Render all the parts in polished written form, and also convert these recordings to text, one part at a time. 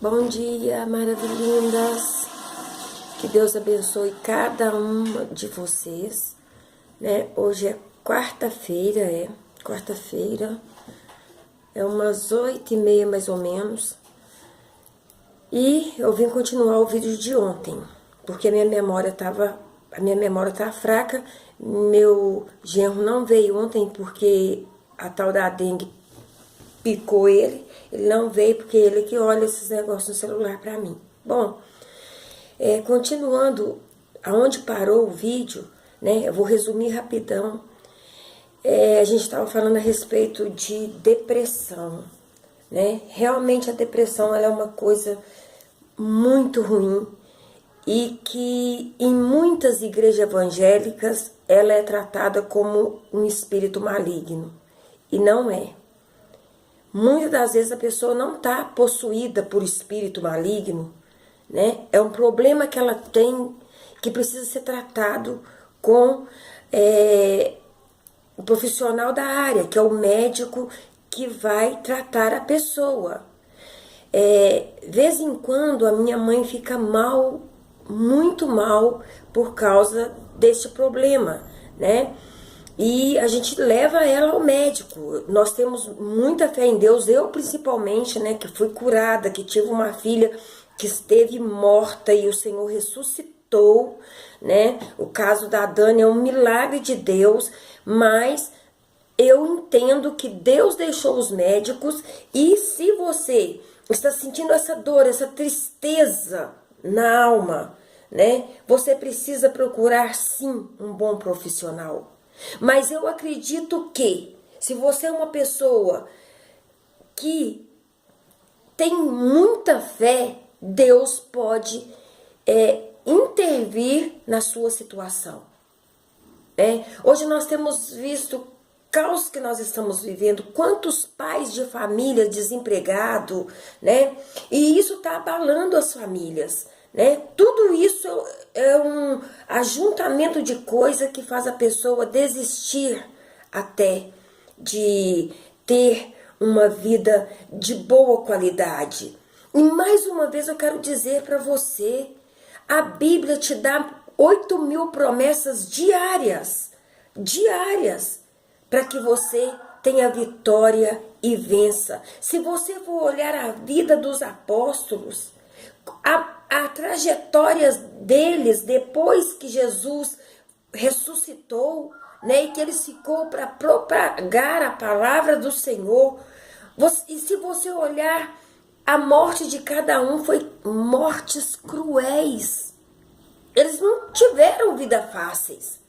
Bom dia, maravilhindas. Que Deus abençoe cada uma de vocês, né? Hoje é quarta-feira, é umas 8h30 mais ou menos. E eu vim continuar o vídeo de ontem, porque a minha memória tava fraca. Meu genro não veio ontem porque a tal da dengue picou ele. Ele não veio porque ele que olha esses negócios no celular pra mim. Bom, continuando aonde parou o vídeo, né? Eu vou resumir rapidão. A gente estava falando a respeito de depressão, né? Realmente a depressão ela é uma coisa muito ruim e que em muitas igrejas evangélicas ela é tratada como um espírito maligno. E não é. Muitas das vezes a pessoa não está possuída por espírito maligno, né? É um problema que ela tem que precisa ser tratado com o profissional da área, que é o médico que vai tratar a pessoa. Vez em quando a minha mãe fica mal, muito mal, por causa deste problema, né? E a gente leva ela ao médico. Nós temos muita fé em Deus, eu principalmente, né, que fui curada, que tive uma filha que esteve morta e o Senhor ressuscitou, né? O caso da Dani é um milagre de Deus, mas eu entendo que Deus deixou os médicos e se você está sentindo essa dor, essa tristeza na alma, né? Você precisa procurar sim um bom profissional. Mas eu acredito que se você é uma pessoa que tem muita fé, Deus pode intervir na sua situação. Hoje nós temos visto o caos que nós estamos vivendo, quantos pais de família desempregados, né? E isso está abalando as famílias, né? Tudo isso é um ajuntamento de coisa que faz a pessoa desistir até de ter uma vida de boa qualidade. E mais uma vez eu quero dizer para você, a Bíblia te dá 8.000 promessas diárias, para que você tenha vitória e vença. Se você for olhar a vida dos apóstolos, a trajetória deles depois que Jesus ressuscitou, né, e que eles ficou para propagar a palavra do Senhor. E se você olhar, a morte de cada um foi mortes cruéis. Eles não tiveram vida fáceis.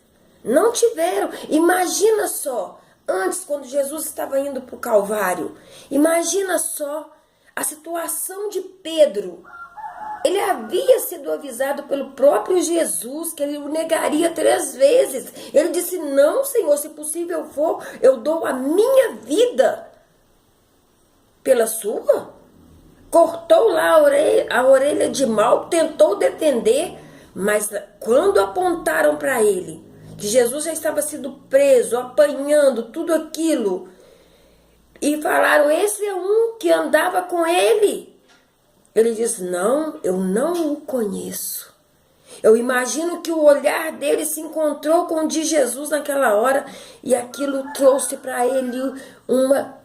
Não tiveram. Imagina só, antes, quando Jesus estava indo para o Calvário, imagina só a situação de Pedro. Ele havia sido avisado pelo próprio Jesus que ele o negaria 3 vezes. Ele disse, não, Senhor, se possível for, eu dou a minha vida pela sua. Cortou lá a orelha de mal, tentou defender, mas quando apontaram para ele, que Jesus já estava sendo preso, apanhando, tudo aquilo, e falaram, esse é um que andava com ele. Ele disse, não, eu não o conheço. Eu imagino que o olhar dele se encontrou com o de Jesus naquela hora, e aquilo trouxe para ele uma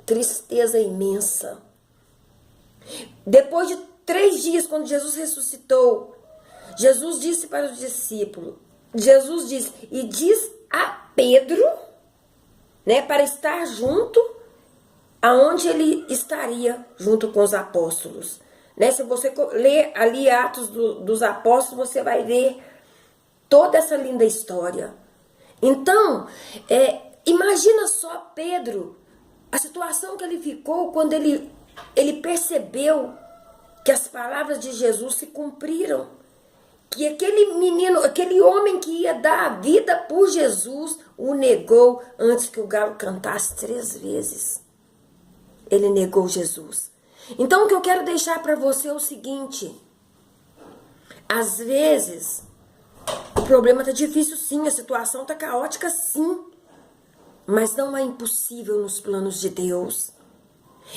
tristeza imensa. Depois de 3 dias, quando Jesus ressuscitou, Jesus disse para os discípulos, Jesus disse, e diz a Pedro, né, para estar junto, aonde ele estaria junto com os apóstolos. Né? Se você ler ali Atos dos Apóstolos, você vai ver toda essa linda história. Então, imagina só Pedro, a situação que ele ficou quando ele percebeu que as palavras de Jesus se cumpriram. Que aquele menino, aquele homem que ia dar a vida por Jesus, o negou antes que o galo cantasse 3 vezes. Ele negou Jesus. Então o que eu quero deixar para você é o seguinte. Às vezes, o problema está difícil sim, a situação está caótica sim. Mas não é impossível nos planos de Deus.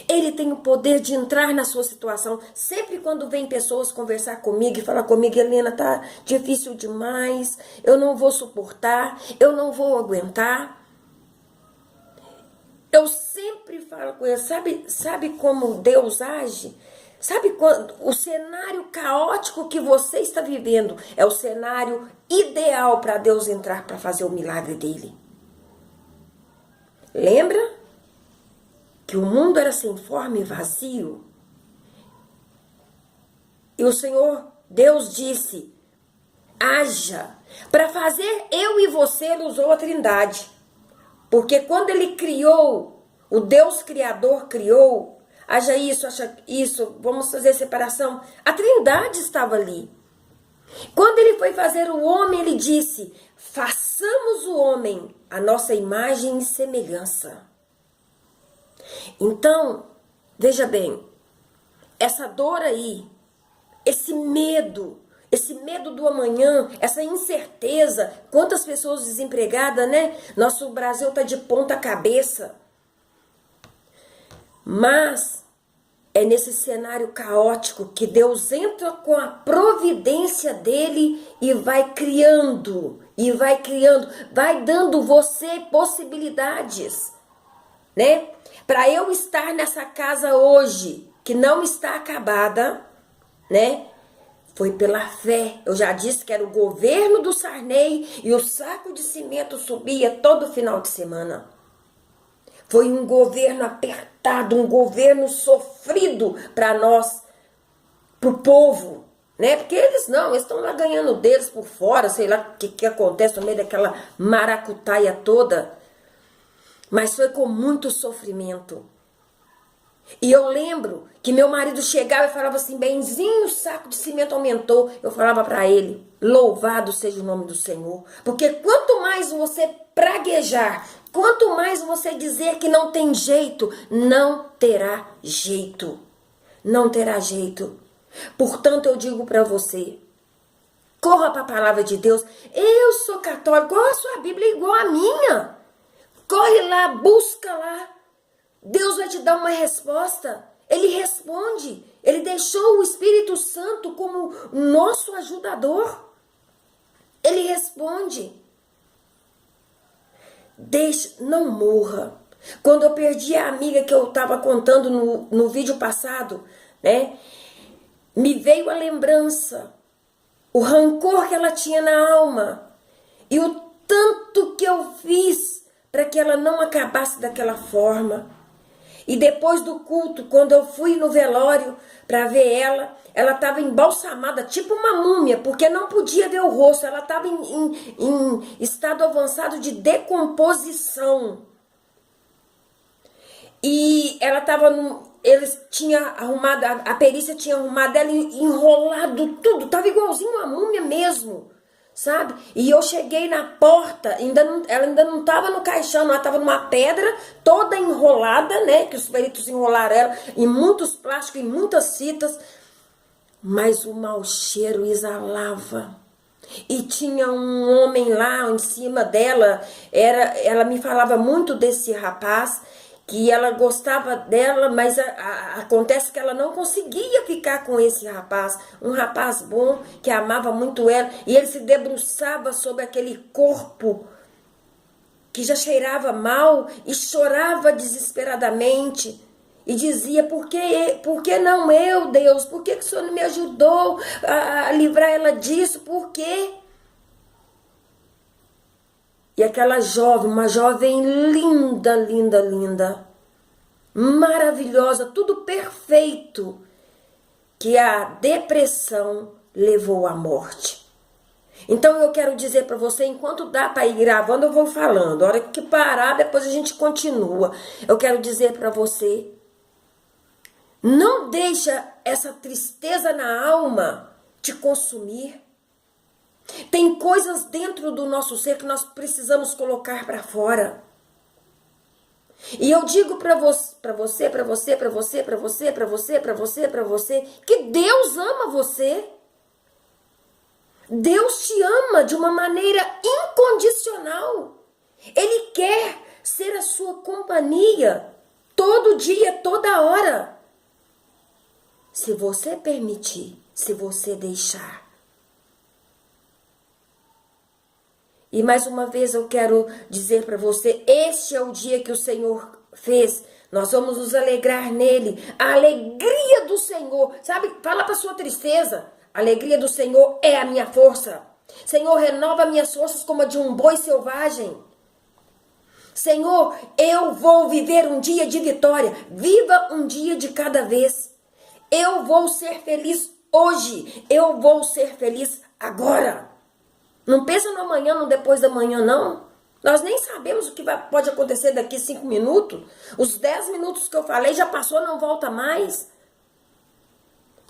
Ele tem o poder de entrar na sua situação. Sempre quando vem pessoas conversar comigo e falar comigo, Helena, tá difícil demais, eu não vou suportar, eu não vou aguentar. Eu sempre falo com ele, sabe como Deus age? Sabe quando o cenário caótico que você está vivendo é o cenário ideal para Deus entrar para fazer o milagre dele. Lembra que o mundo era sem forma e vazio? E o Senhor, Deus disse, haja. Para fazer eu e você, ele usou a Trindade. Porque quando ele criou, o Deus Criador criou, haja isso, vamos fazer separação. A Trindade estava ali. Quando ele foi fazer o homem, ele disse, façamos o homem a nossa imagem e semelhança. Então, veja bem, essa dor aí, esse medo do amanhã, essa incerteza, quantas pessoas desempregadas, né? Nosso Brasil tá de ponta cabeça. Mas é nesse cenário caótico que Deus entra com a providência dele e vai criando, vai dando você possibilidades, né? Para eu estar nessa casa hoje, que não está acabada, né? Foi pela fé. Eu já disse que era o governo do Sarney e o saco de cimento subia todo final de semana. Foi um governo apertado, um governo sofrido para nós, para o povo, né? Porque eles estão lá ganhando deles por fora, sei lá o que acontece no meio daquela maracutaia toda. Mas foi com muito sofrimento. E eu lembro que meu marido chegava e falava assim, benzinho, o saco de cimento aumentou. Eu falava para ele, louvado seja o nome do Senhor. Porque quanto mais você praguejar, quanto mais você dizer que não tem jeito, não terá jeito. Não terá jeito. Portanto, eu digo para você, corra para a palavra de Deus. Eu sou católico, a sua Bíblia é igual a minha. Corre lá, busca lá. Deus vai te dar uma resposta. Ele responde. Ele deixou o Espírito Santo como nosso ajudador. Ele responde. Não morra. Quando eu perdi a amiga que eu estava contando no vídeo passado, né? Me veio a lembrança, o rancor que ela tinha na alma e o tanto que eu fiz para que ela não acabasse daquela forma. E depois do culto, quando eu fui no velório para ver ela estava embalsamada, tipo uma múmia, porque não podia ver o rosto. Ela estava em estado avançado de decomposição. E ela estava eles tinham arrumado, a perícia tinha arrumado ela, enrolado tudo, estava igualzinho uma múmia mesmo. Sabe? E eu cheguei na porta, ela ainda não estava no caixão, ela estava numa pedra toda enrolada, né? Que os peritos enrolaram ela em muitos plásticos, em muitas fitas, mas o mau cheiro exalava. E tinha um homem lá em cima dela, ela me falava muito desse rapaz, que ela gostava dela, mas acontece que ela não conseguia ficar com esse rapaz, um rapaz bom, que amava muito ela, e ele se debruçava sobre aquele corpo que já cheirava mal e chorava desesperadamente, e dizia, por que não eu, Deus? Por que o Senhor não me ajudou a livrar ela disso? Por quê? E aquela jovem, uma jovem linda, linda, linda, maravilhosa, tudo perfeito, que a depressão levou à morte. Então eu quero dizer para você, enquanto dá para ir gravando, eu vou falando. A hora que parar, depois a gente continua. Eu quero dizer para você, não deixa essa tristeza na alma te consumir. Tem coisas dentro do nosso ser que nós precisamos colocar para fora. E eu digo para você, que Deus ama você. Deus te ama de uma maneira incondicional. Ele quer ser a sua companhia. todo dia, toda hora. Se você permitir, se você deixar. E mais uma vez eu quero dizer para você, este é o dia que o Senhor fez. Nós vamos nos alegrar nele. A alegria do Senhor, sabe? Fala para sua tristeza. A alegria do Senhor é a minha força. Senhor, renova minhas forças como a de um boi selvagem. Senhor, eu vou viver um dia de vitória. Viva um dia de cada vez. Eu vou ser feliz hoje. Eu vou ser feliz agora. Não pensa no amanhã, no depois da manhã, não. Nós nem sabemos o que pode acontecer daqui 5 minutos. Os 10 minutos que eu falei já passou, não volta mais.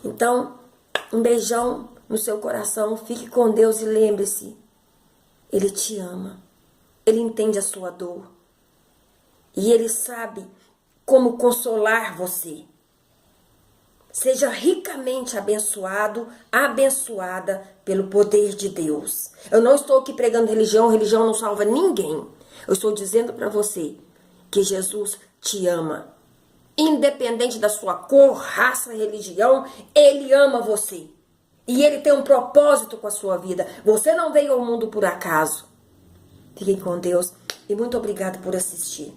Então, um beijão no seu coração. Fique com Deus e lembre-se. Ele te ama. Ele entende a sua dor. E Ele sabe como consolar você. Seja ricamente abençoado, abençoada pelo poder de Deus. Eu não estou aqui pregando religião, religião não salva ninguém. Eu estou dizendo para você que Jesus te ama. Independente da sua cor, raça, religião, Ele ama você. E Ele tem um propósito com a sua vida. Você não veio ao mundo por acaso. Fiquem com Deus e muito obrigado por assistir.